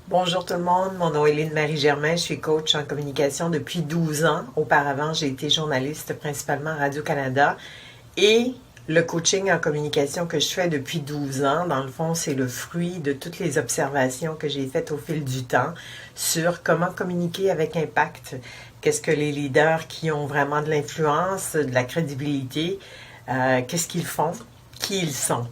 Bonjour tout le monde, mon nom est Lynne Marie-Germain, je suis coach en communication depuis 12 ans. Auparavant, j'ai été journaliste principalement à Radio-Canada et le coaching en communication que je fais depuis 12 ans, dans le fond, c'est le fruit de toutes les observations que j'ai faites au fil du temps sur comment communiquer avec impact. Qu'est-ce que les leaders qui ont vraiment de l'influence, de la crédibilité, qu'est-ce qu'ils font, qui ils sont.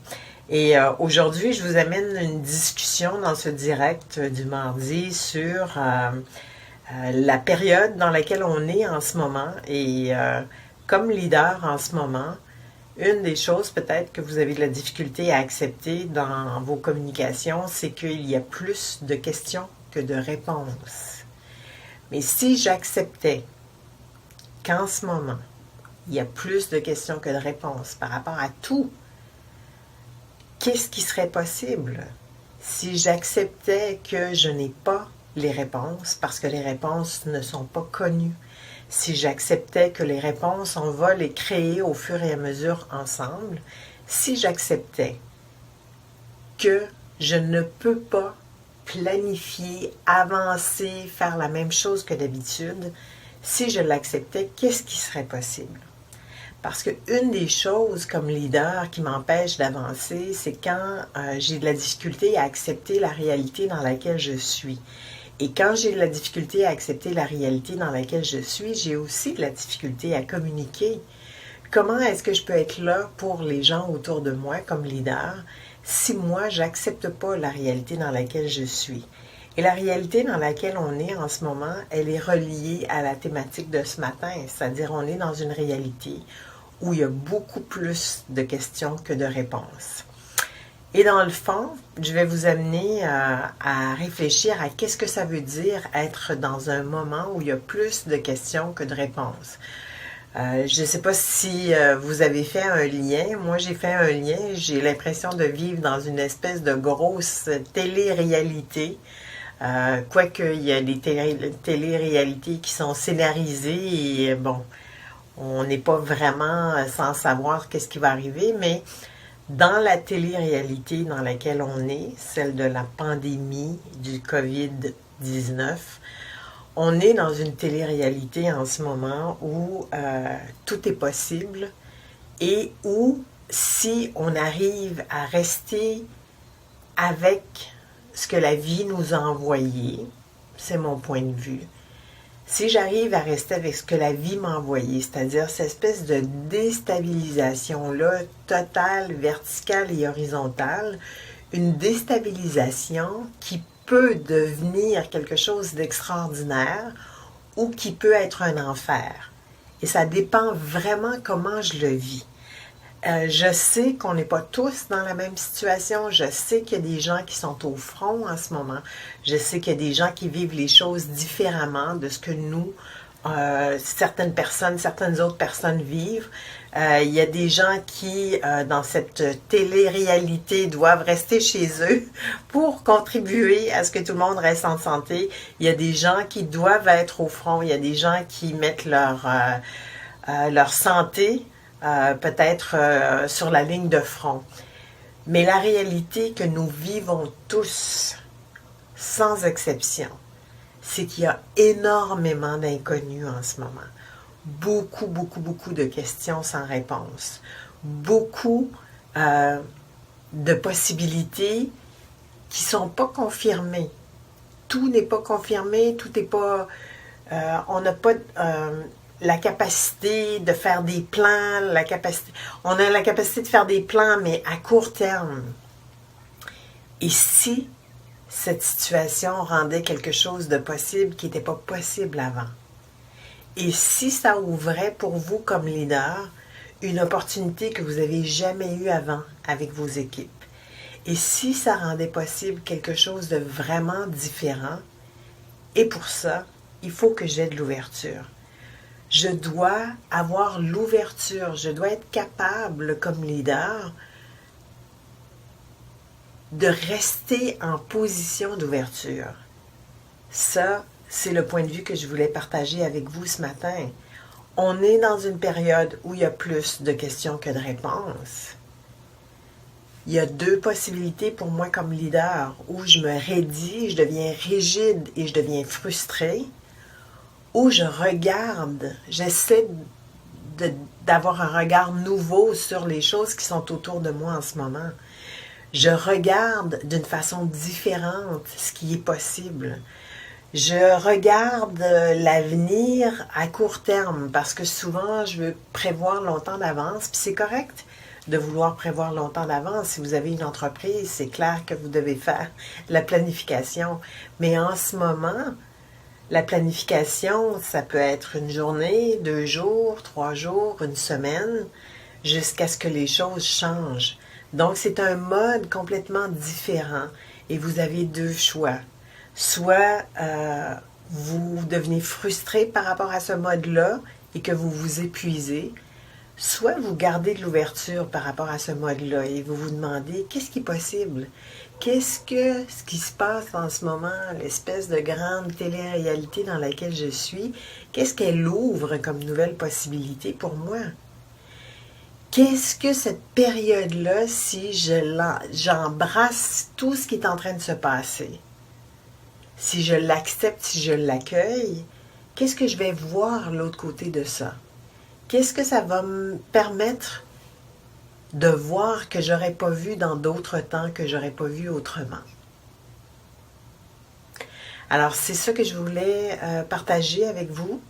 Et aujourd'hui, je vous amène une discussion dans ce direct du mardi sur la période dans laquelle on est en ce moment. Et comme leader en ce moment, une des choses peut-être que vous avez de la difficulté à accepter dans vos communications, c'est qu'il y a plus de questions que de réponses. Mais si j'acceptais qu'en ce moment, il y a plus de questions que de réponses par rapport à tout, qu'est-ce qui serait possible si j'acceptais que je n'ai pas les réponses parce que les réponses ne sont pas connues? Si j'acceptais que les réponses, on va les créer au fur et à mesure ensemble? Si j'acceptais que je ne peux pas planifier, avancer, faire la même chose que d'habitude, si je l'acceptais, qu'est-ce qui serait possible? Parce qu'une des choses comme leader qui m'empêche d'avancer, c'est quand j'ai de la difficulté à accepter la réalité dans laquelle je suis. Et quand j'ai de la difficulté à accepter la réalité dans laquelle je suis, j'ai aussi de la difficulté à communiquer. Comment est-ce que je peux être là pour les gens autour de moi comme leader si moi, j'accepte pas la réalité dans laquelle je suis? Et la réalité dans laquelle on est en ce moment, elle est reliée à la thématique de ce matin, c'est-à-dire on est dans une réalité où il y a beaucoup plus de questions que de réponses. Et dans le fond, je vais vous amener à réfléchir à qu'est-ce que ça veut dire être dans un moment où il y a plus de questions que de réponses. Je ne sais pas si vous avez fait un lien. Moi, j'ai fait un lien. J'ai l'impression de vivre dans une espèce de grosse télé-réalité. Quoique, il y a des télé-réalités qui sont scénarisées et bon, on n'est pas vraiment sans savoir qu'est-ce qui va arriver, mais dans la télé-réalité dans laquelle on est, celle de la pandémie du COVID-19, on est dans une télé-réalité en ce moment où tout est possible et où si on arrive à rester avec ce que la vie nous a envoyé, c'est mon point de vue, si j'arrive à rester avec ce que la vie m'a envoyé, c'est-à-dire cette espèce de déstabilisation-là, totale, verticale et horizontale, une déstabilisation qui peut devenir quelque chose d'extraordinaire ou qui peut être un enfer. Et ça dépend vraiment comment je le vis. Je sais qu'on n'est pas tous dans la même situation. Je sais qu'il y a des gens qui sont au front en ce moment. Je sais qu'il y a des gens qui vivent les choses différemment de ce que nous, certaines personnes, certaines autres personnes vivent. Il y a des gens qui, dans cette télé-réalité, doivent rester chez eux pour contribuer à ce que tout le monde reste en santé. Il y a des gens qui doivent être au front. Il y a des gens qui mettent leur santé peut-être sur la ligne de front. Mais la réalité que nous vivons tous, sans exception, c'est qu'il y a énormément d'inconnus en ce moment. Beaucoup, beaucoup, beaucoup de questions sans réponse. Beaucoup de possibilités qui ne sont pas confirmées. Tout n'est pas confirmé, tout n'est pas... on n'a pas... la capacité de faire des plans, on a la capacité de faire des plans, mais à court terme. Et si cette situation rendait quelque chose de possible qui n'était pas possible avant? Et si ça ouvrait pour vous comme leader une opportunité que vous n'avez jamais eue avant avec vos équipes? Et si ça rendait possible quelque chose de vraiment différent? Et pour ça, il faut que j'aie de l'ouverture. Je dois avoir l'ouverture, je dois être capable comme leader de rester en position d'ouverture. Ça, c'est le point de vue que je voulais partager avec vous ce matin. On est dans une période où il y a plus de questions que de réponses. Il y a deux possibilités pour moi comme leader, où je me raidis, je deviens rigide et je deviens frustrée, ou je regarde, j'essaie d'avoir un regard nouveau sur les choses qui sont autour de moi en ce moment. Je regarde d'une façon différente ce qui est possible. Je regarde l'avenir à court terme parce que souvent je veux prévoir longtemps d'avance, puis c'est correct de vouloir prévoir longtemps d'avance. Si vous avez une entreprise, c'est clair que vous devez faire la planification. Mais en ce moment, la planification, ça peut être une journée, 2 jours, 3 jours, une semaine, jusqu'à ce que les choses changent. Donc, c'est un mode complètement différent et vous avez deux choix. Soit vous devenez frustré par rapport à ce mode-là et que vous vous épuisez, soit vous gardez de l'ouverture par rapport à ce mode-là et vous vous demandez qu'est-ce qui est possible? Ce qui se passe en ce moment, l'espèce de grande télé-réalité dans laquelle je suis, qu'est-ce qu'elle ouvre comme nouvelle possibilité pour moi? Qu'est-ce que cette période-là, si j'embrasse tout ce qui est en train de se passer, si je l'accepte, si je l'accueille, qu'est-ce que je vais voir l'autre côté de ça? Qu'est-ce que ça va me permettre de voir que j'aurais pas vu dans d'autres temps, que j'aurais pas vu autrement? Alors, c'est ça que je voulais partager avec vous.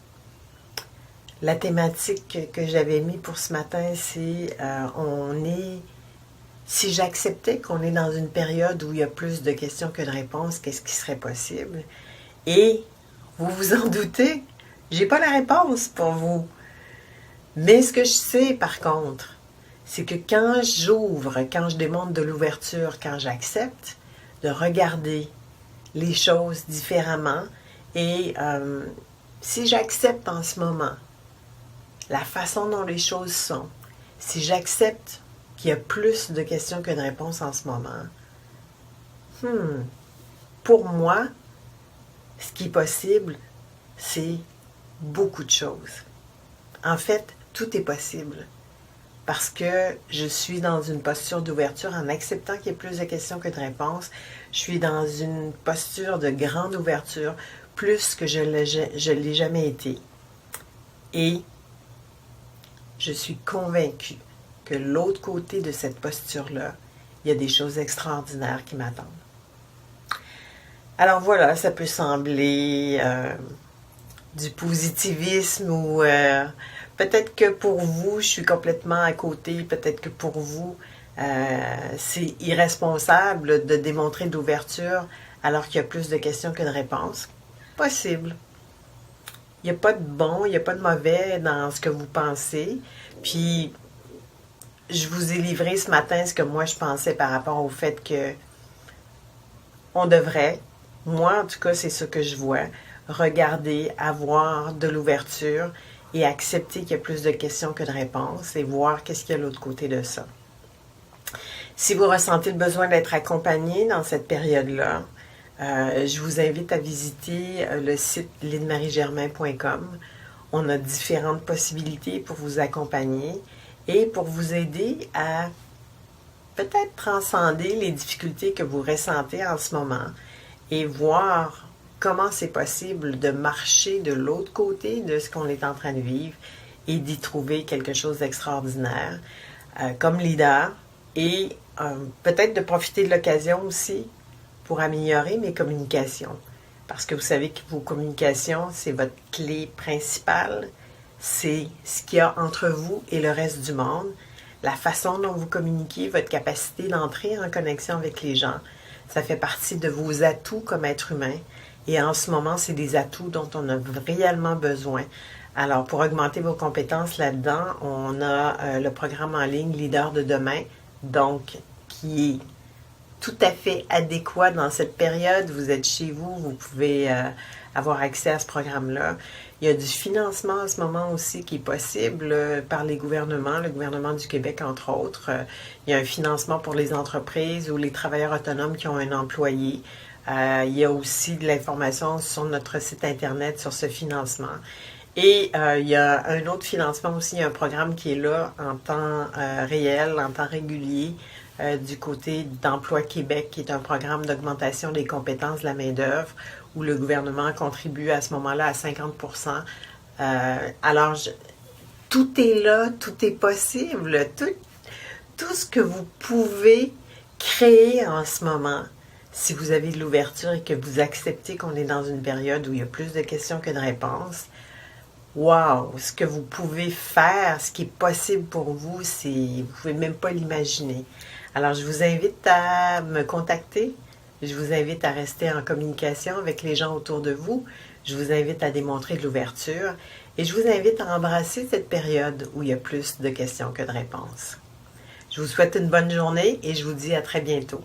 La thématique que j'avais mis pour ce matin, c'est si j'acceptais qu'on est dans une période où il y a plus de questions que de réponses, qu'est-ce qui serait possible? Et vous vous en doutez, j'ai pas la réponse pour vous. Mais ce que je sais par contre, c'est que quand j'ouvre, quand je démontre de l'ouverture, quand j'accepte de regarder les choses différemment et si j'accepte en ce moment la façon dont les choses sont, si j'accepte qu'il y a plus de questions que de réponses en ce moment, pour moi, ce qui est possible, c'est beaucoup de choses. En fait, tout est possible parce que je suis dans une posture d'ouverture en acceptant qu'il y ait plus de questions que de réponses. Je suis dans une posture de grande ouverture, plus que je l'ai jamais été. Et je suis convaincue que l'autre côté de cette posture-là, il y a des choses extraordinaires qui m'attendent. Alors voilà, ça peut sembler du positivisme ou peut-être que pour vous, je suis complètement à côté, peut-être que pour vous, c'est irresponsable de démontrer d'ouverture alors qu'il y a plus de questions que de réponses. Possible. Il n'y a pas de bon, il n'y a pas de mauvais dans ce que vous pensez. Puis, je vous ai livré ce matin ce que moi je pensais par rapport au fait que on devrait, moi en tout cas c'est ce que je vois, regarder, avoir de l'ouverture et accepter qu'il y a plus de questions que de réponses et voir qu'est-ce qu'il y a de l'autre côté de ça. Si vous ressentez le besoin d'être accompagné dans cette période-là, je vous invite à visiter le site lynnmariegermain.com. On a différentes possibilités pour vous accompagner et pour vous aider à peut-être transcender les difficultés que vous ressentez en ce moment et voir comment c'est possible de marcher de l'autre côté de ce qu'on est en train de vivre et d'y trouver quelque chose d'extraordinaire comme leader et peut-être de profiter de l'occasion aussi pour améliorer mes communications. Parce que vous savez que vos communications, c'est votre clé principale. C'est ce qu'il y a entre vous et le reste du monde. La façon dont vous communiquez, votre capacité d'entrer en connexion avec les gens, ça fait partie de vos atouts comme être humain. Et en ce moment, c'est des atouts dont on a réellement besoin. Alors, pour augmenter vos compétences là-dedans, on a le programme en ligne Leader de demain, donc qui est tout à fait adéquat dans cette période. Vous êtes chez vous, vous pouvez avoir accès à ce programme-là. Il y a du financement en ce moment aussi qui est possible par les gouvernements, le gouvernement du Québec entre autres. Il y a un financement pour les entreprises ou les travailleurs autonomes qui ont un employé. Il y a aussi de l'information sur notre site internet sur ce financement. Et il y a un autre financement aussi, un programme qui est là en temps réel, en temps régulier, du côté d'Emploi Québec, qui est un programme d'augmentation des compétences de la main-d'œuvre, où le gouvernement contribue à ce moment-là à 50%. Alors, tout est là, tout est possible, tout ce que vous pouvez créer en ce moment, si vous avez de l'ouverture et que vous acceptez qu'on est dans une période où il y a plus de questions que de réponses, wow, ce que vous pouvez faire, ce qui est possible pour vous, vous pouvez même pas l'imaginer. Alors, je vous invite à me contacter. Je vous invite à rester en communication avec les gens autour de vous. Je vous invite à démontrer de l'ouverture. Et je vous invite à embrasser cette période où il y a plus de questions que de réponses. Je vous souhaite une bonne journée et je vous dis à très bientôt.